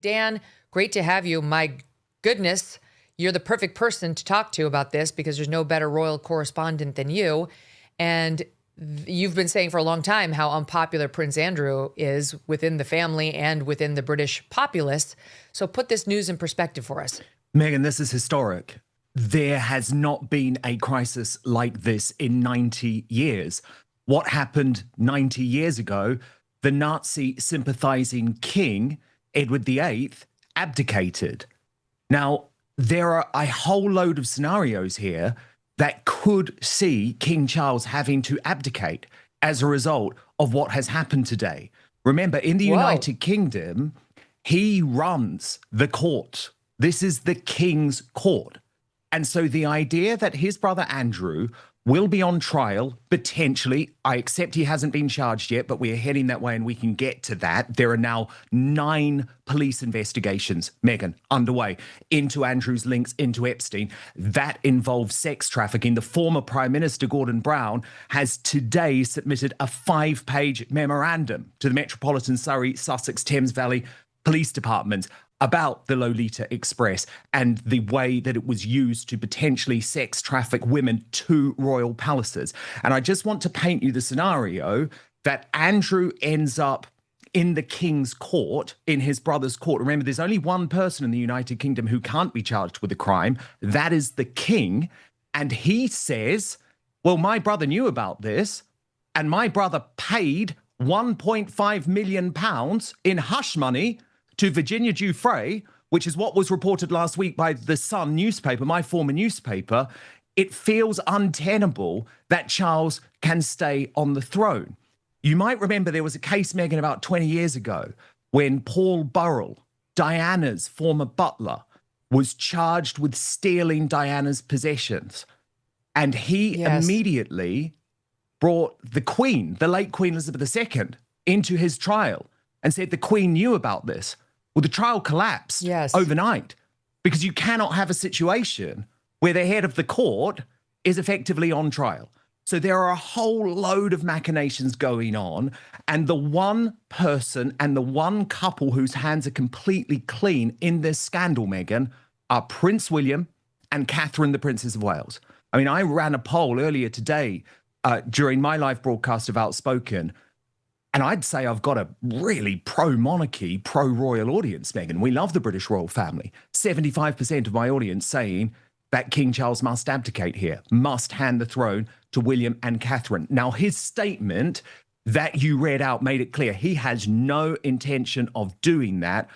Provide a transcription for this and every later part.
Dan, great to have you. My goodness, you're the perfect person to talk to about this because there's no better royal correspondent than you. And you've been saying for a long time how unpopular Prince Andrew is within the family and within the British populace. So put this news in perspective for us. Megyn, this is historic. There has not been a crisis like this in 90 years. What happened 90 years ago? The Nazi sympathizing king, Edward VIII, abdicated. Now, there are a whole load of scenarios here that could see King Charles having to abdicate as a result of what has happened today. Remember, in the United Kingdom, he runs the court. This is the king's court. And so the idea that his brother Andrew will be on trial, potentially. I accept he hasn't been charged yet, but we're heading that way and we can get to that. There are now 9 police investigations, Megyn, underway into Andrew's links into Epstein. That involves sex trafficking. The former Prime Minister, Gordon Brown, has today submitted a 5-page memorandum to the Metropolitan Surrey, Sussex, Thames Valley Police Department about the Lolita Express and the way that it was used to potentially sex traffic women to royal palaces. And I just want to paint you the scenario that Andrew ends up in the king's court, in his brother's court. Remember, there's only one person in the United Kingdom who can't be charged with a crime. That is the king. And he says, well, my brother knew about this and my brother paid £1.5 million in hush money to Virginia Giuffre, which is what was reported last week by the Sun newspaper, my former newspaper. It feels untenable that Charles can stay on the throne. You might remember there was a case, Megyn, about 20 years ago when Paul Burrell, Diana's former butler, was charged with stealing Diana's possessions. And he immediately brought the Queen, the late Queen Elizabeth II, into his trial and said the Queen knew about this. Well, the trial collapsed overnight because you cannot have a situation where the head of the court is effectively on trial. So there are a whole load of machinations going on. And the one person and the one couple whose hands are completely clean in this scandal, Megyn, are Prince William and Catherine, the Princess of Wales. I mean, I ran a poll earlier today during my live broadcast of Outspoken. And I'd say I've got a really pro-monarchy, pro-royal audience, Megyn. We love the British royal family. 75% of my audience saying that King Charles must abdicate here, must hand the throne to William and Catherine. Now, his statement that you read out made it clear he has no intention of doing that,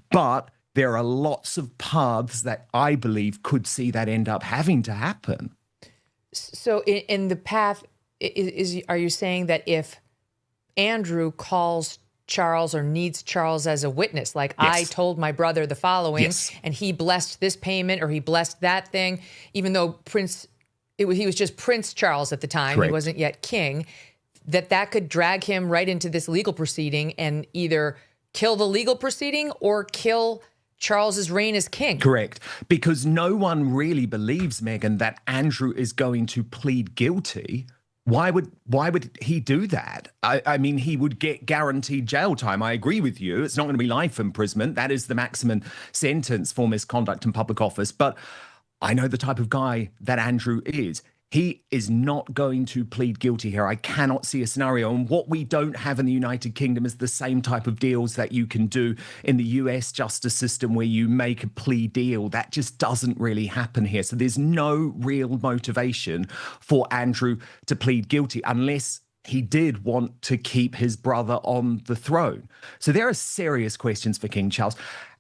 but there are lots of paths that I believe could see that end up having to happen. So in the path, are you saying that if Andrew calls Charles or needs Charles as a witness, like I told my brother the following and he blessed this payment or he blessed that thing, even though he was just Prince Charles at the time, he wasn't yet king, that could drag him right into this legal proceeding and either kill the legal proceeding or kill Charles's reign as king. Correct. Because no one really believes, Megyn, that Andrew is going to plead guilty. Why would he do that? I mean, he would get guaranteed jail time. I agree with you. It's not going to be life imprisonment. That is the maximum sentence for misconduct in public office. But I know the type of guy that Andrew is. He is not going to plead guilty here. I cannot see a scenario. And what we don't have in the United Kingdom is the same type of deals that you can do in the US justice system where you make a plea deal. That just doesn't really happen here. So there's no real motivation for Andrew to plead guilty unless he did want to keep his brother on the throne. So there are serious questions for King Charles.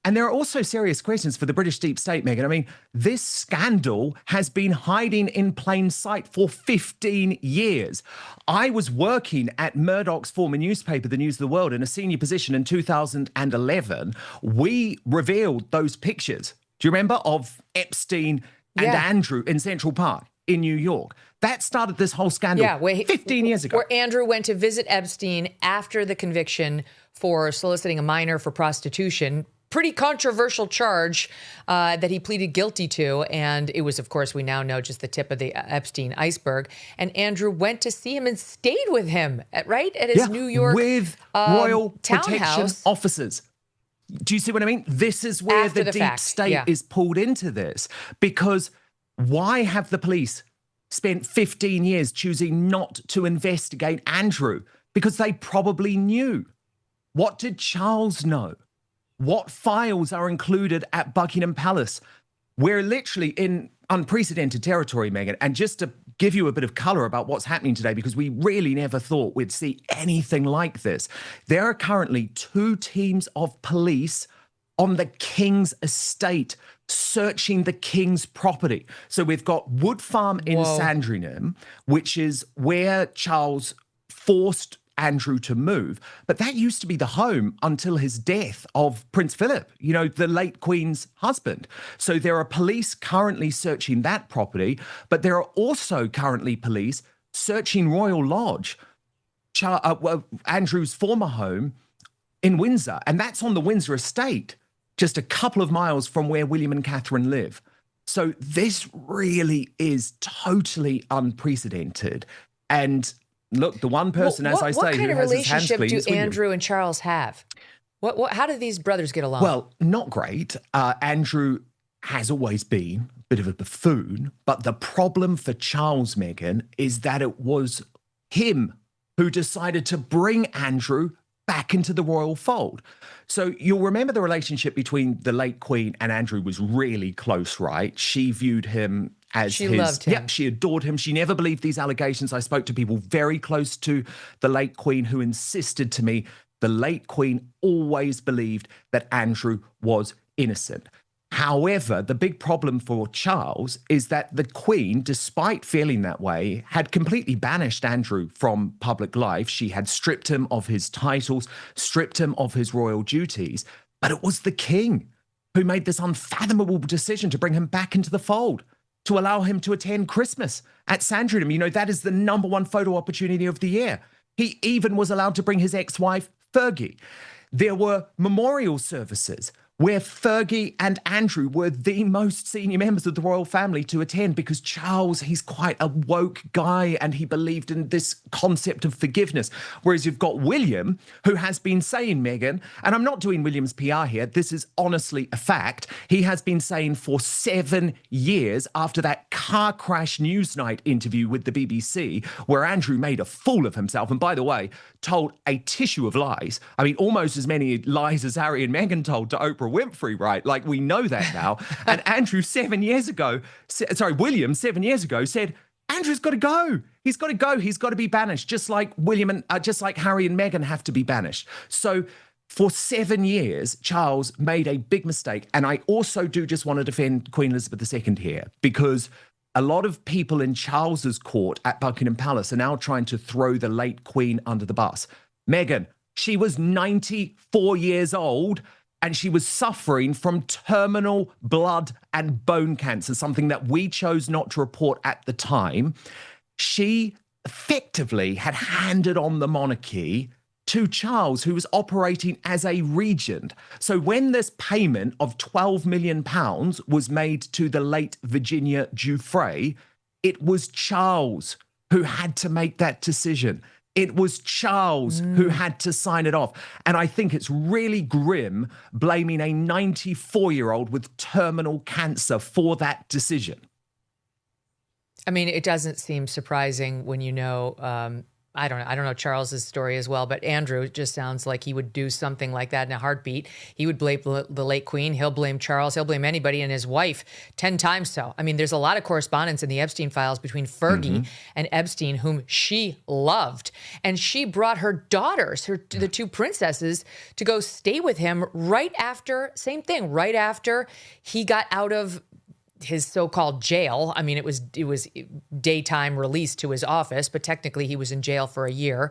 And there are also serious questions for the British deep state, Megyn. I mean, this scandal has been hiding in plain sight for 15 years. I was working at Murdoch's former newspaper, The News of the World, in a senior position in 2011. We revealed those pictures. Do you remember of Epstein and Andrew in Central Park in New York? That started this whole scandal 15 years ago. Where Andrew went to visit Epstein after the conviction for soliciting a minor for prostitution. Pretty controversial charge that he pleaded guilty to. And it was, of course, we now know just the tip of the Epstein iceberg. And Andrew went to see him and stayed with him, at his New York with royal protection townhouse. officers. Do you see what I mean? This is where After the deep fact, state yeah. is pulled into this. Because why have the police spent 15 years choosing not to investigate Andrew? Because they probably knew. What did Charles know? What files are included at Buckingham Palace? We're literally in unprecedented territory, Megyn. And just to give you a bit of color about what's happening today, because we really never thought we'd see anything like this. There are currently 2 teams of police on the King's estate searching the King's property. So we've got Wood Farm in Sandringham, which is where Charles forced Andrew to move. But that used to be the home until his death of Prince Philip, you know, the late Queen's husband. So there are police currently searching that property, but there are also currently police searching Royal Lodge, Andrew's former home in Windsor. And that's on the Windsor estate, just a couple of miles from where William and Catherine live. So this really is totally unprecedented. And look, the one person, as I say, who has his hands clean is William. What kind of relationship do Andrew and Charles have? How do these brothers get along? Well, not great. Andrew has always been a bit of a buffoon, but the problem for Charles, Megyn, is that it was him who decided to bring Andrew back into the royal fold. So you'll remember the relationship between the late Queen and Andrew was really close, right? She viewed him as she loved him. Yep, she adored him. She never believed these allegations. I spoke to people very close to the late Queen who insisted to me the late Queen always believed that Andrew was innocent. However, the big problem for Charles is that the Queen, despite feeling that way, had completely banished Andrew from public life. She had stripped him of his titles, stripped him of his royal duties. But it was the King who made this unfathomable decision to bring him back into the fold, to allow him to attend Christmas at Sandringham. You know, that is the #1 photo opportunity of the year. He even was allowed to bring his ex-wife, Fergie. There were memorial services where Fergie and Andrew were the most senior members of the royal family to attend, because Charles, he's quite a woke guy and he believed in this concept of forgiveness. Whereas you've got William, who has been saying, Megyn, and I'm not doing William's PR here, this is honestly a fact, he has been saying for 7 years after that car crash Newsnight interview with the BBC, where Andrew made a fool of himself, and by the way, told a tissue of lies. I mean, almost as many lies as Harry and Meghan told to Oprah Winfrey, right? Like, we know that now. And Andrew William 7 years ago said, Andrew's got to go. He's got to go. He's got to be banished, just like just like Harry and Meghan have to be banished. So for 7 years, Charles made a big mistake. And I also do just want to defend Queen Elizabeth II here, because a lot of people in Charles's court at Buckingham Palace are now trying to throw the late Queen under the bus. Megyn, she was 94 years old and she was suffering from terminal blood and bone cancer, something that we chose not to report at the time. She effectively had handed on the monarchy to Charles, who was operating as a regent. So when this payment of £12 million was made to the late Virginia Giuffre, it was Charles who had to make that decision. It was Charles who had to sign it off. And I think it's really grim blaming a 94-year-old with terminal cancer for that decision. I mean, it doesn't seem surprising when you know, I don't know Charles's story as well, but Andrew just sounds like he would do something like that in a heartbeat. He would blame the late Queen. He'll blame Charles. He'll blame anybody, and his wife 10 times so. I mean, there's a lot of correspondence in the Epstein files between Fergie and Epstein, whom she loved. And she brought her daughters, the 2 princesses, to go stay with him right after he got out of his so-called jail. I mean, it was daytime release to his office, but technically he was in jail for a year.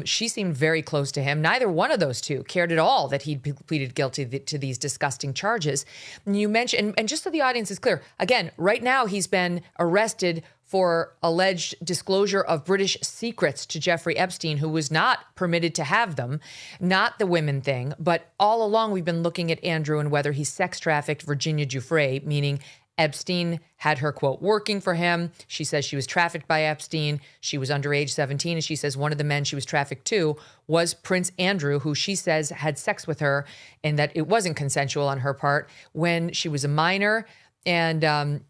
She seemed very close to him. Neither one of those 2 cared at all that he'd pleaded guilty to these disgusting charges. And you mentioned, and just so the audience is clear, again, right now he's been arrested for alleged disclosure of British secrets to Jeffrey Epstein, who was not permitted to have them, not the women thing. But all along, we've been looking at Andrew and whether he sex trafficked Virginia Giuffre, meaning Epstein had her, quote, working for him. She says she was trafficked by Epstein. She was underage 17. And she says one of the men she was trafficked to was Prince Andrew, who she says had sex with her and that it wasn't consensual on her part when she was a minor. And and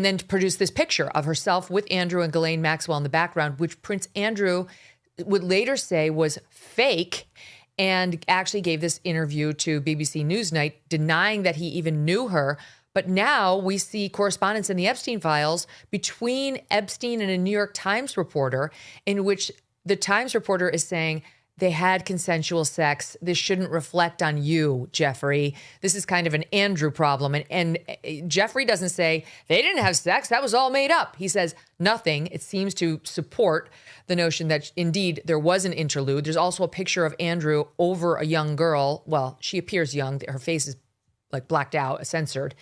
then produced this picture of herself with Andrew and Ghislaine Maxwell in the background, which Prince Andrew would later say was fake, and actually gave this interview to BBC Newsnight denying that he even knew her. But now we see correspondence in the Epstein files between Epstein and a New York Times reporter, in which the Times reporter is saying, they had consensual sex. This shouldn't reflect on you, Jeffrey. This is kind of an Andrew problem. And Jeffrey doesn't say they didn't have sex. That was all made up. He says nothing. It seems to support the notion that indeed there was an interlude. There's also a picture of Andrew over a young girl. Well, she appears young. Her face is like blacked out, censored,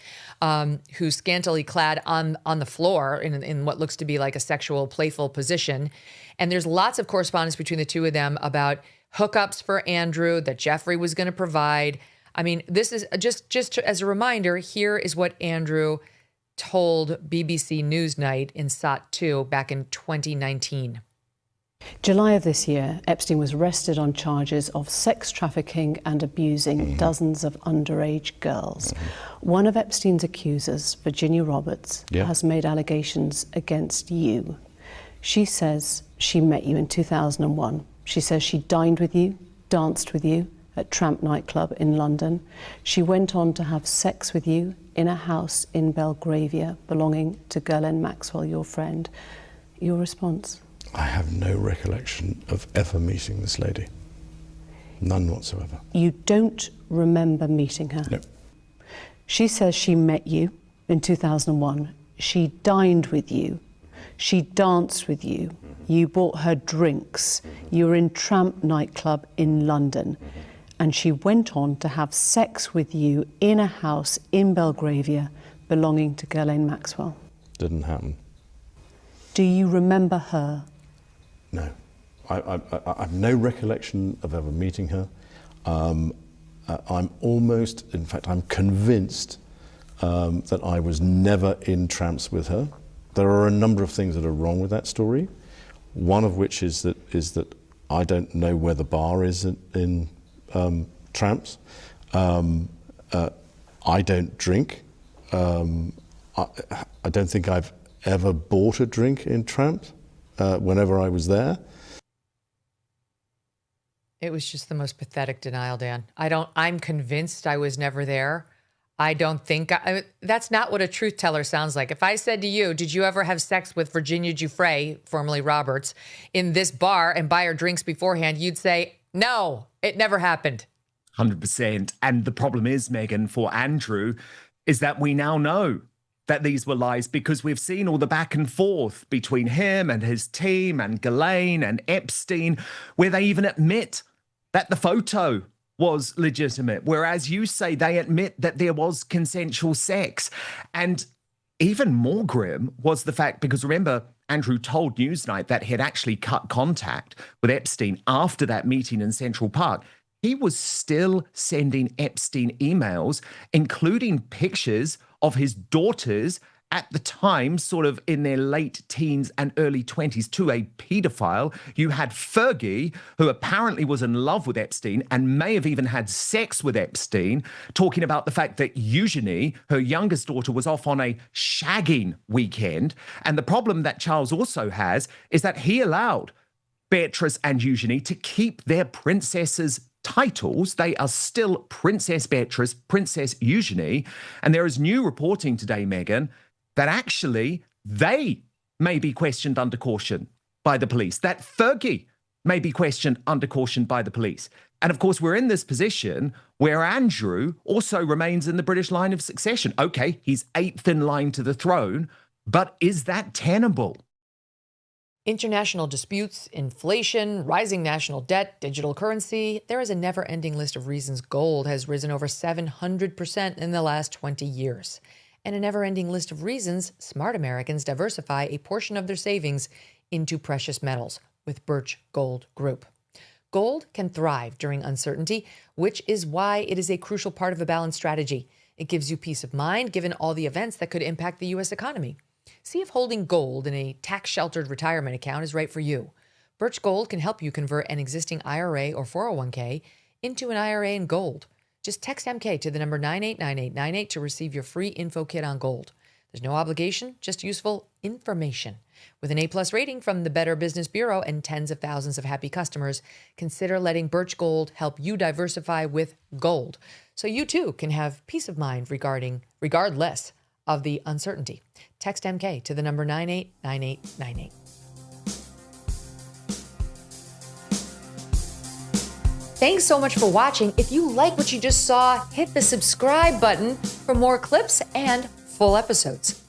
who's scantily clad on the floor in what looks to be like a sexual, playful position. And there's lots of correspondence between the two of them about hookups for Andrew that Jeffrey was going to provide. I mean, this is just as a reminder, here is what Andrew told BBC Newsnight in SOT 2 back in 2019. July of this year, Epstein was arrested on charges of sex trafficking and abusing dozens of underage girls. One of Epstein's accusers, Virginia Roberts, has made allegations against you. She says she met you in 2001. She says she dined with you, danced with you at Tramp nightclub in London. She went on to have sex with you in a house in Belgravia belonging to Ghislaine Maxwell, your friend. Your response? I have no recollection of ever meeting this lady. None whatsoever. You don't remember meeting her? No. She says she met you in 2001. She dined with you. She danced with you. You bought her drinks. You were in Tramp nightclub in London. And she went on to have sex with you in a house in Belgravia belonging to Ghislaine Maxwell. Didn't happen. Do you remember her? No. I have no recollection of ever meeting her. I'm convinced that I was never in Tramps with her. There are a number of things that are wrong with that story. One of which is that I don't know where the bar is in Tramps. I don't drink. I don't think I've ever bought a drink in Tramps whenever I was there. It was just the most pathetic denial, Dan. I'm convinced I was never there. I don't think, that's not what a truth teller sounds like. If I said to you, did you ever have sex with Virginia Giuffre, formerly Roberts, in this bar and buy her drinks beforehand, you'd say, no, it never happened. 100%. And the problem is, Megyn, for Andrew, is that we now know that these were lies because we've seen all the back and forth between him and his team and Ghislaine and Epstein, where they even admit that the photo was legitimate, whereas you say they admit that there was consensual sex. And even more grim was the fact, because remember, Andrew told Newsnight that he had actually cut contact with Epstein after that meeting in Central Park. He was still sending Epstein emails, including pictures of his daughters at the time, sort of in their late teens and early 20s, to a paedophile. You had Fergie, who apparently was in love with Epstein and may have even had sex with Epstein, talking about the fact that Eugenie, her youngest daughter, was off on a shagging weekend. And the problem that Charles also has is that he allowed Beatrice and Eugenie to keep their princesses' titles. They are still Princess Beatrice, Princess Eugenie. And there is new reporting today, Megyn, that actually they may be questioned under caution by the police, that Fergie may be questioned under caution by the police. And of course, we're in this position where Andrew also remains in the British line of succession. Okay, he's 8th in line to the throne, but is that tenable? International disputes, inflation, rising national debt, digital currency. There is a never-ending list of reasons gold has risen over 700% in the last 20 years. And a never-ending list of reasons smart Americans diversify a portion of their savings into precious metals with Birch Gold Group. Gold can thrive during uncertainty, which is why it is a crucial part of a balanced strategy. It gives you peace of mind given all the events that could impact the U.S. economy. See if holding gold in a tax-sheltered retirement account is right for you. Birch Gold can help you convert an existing IRA or 401k into an IRA in gold. Just text MK to the number 989898 to receive your free info kit on gold. There's no obligation, just useful information. With an A+ rating from the Better Business Bureau and tens of thousands of happy customers, consider letting Birch Gold help you diversify with gold, so you too can have peace of mind regardless of the uncertainty. Text MK to the number 989898. Thanks so much for watching. If you like what you just saw, hit the subscribe button for more clips and full episodes.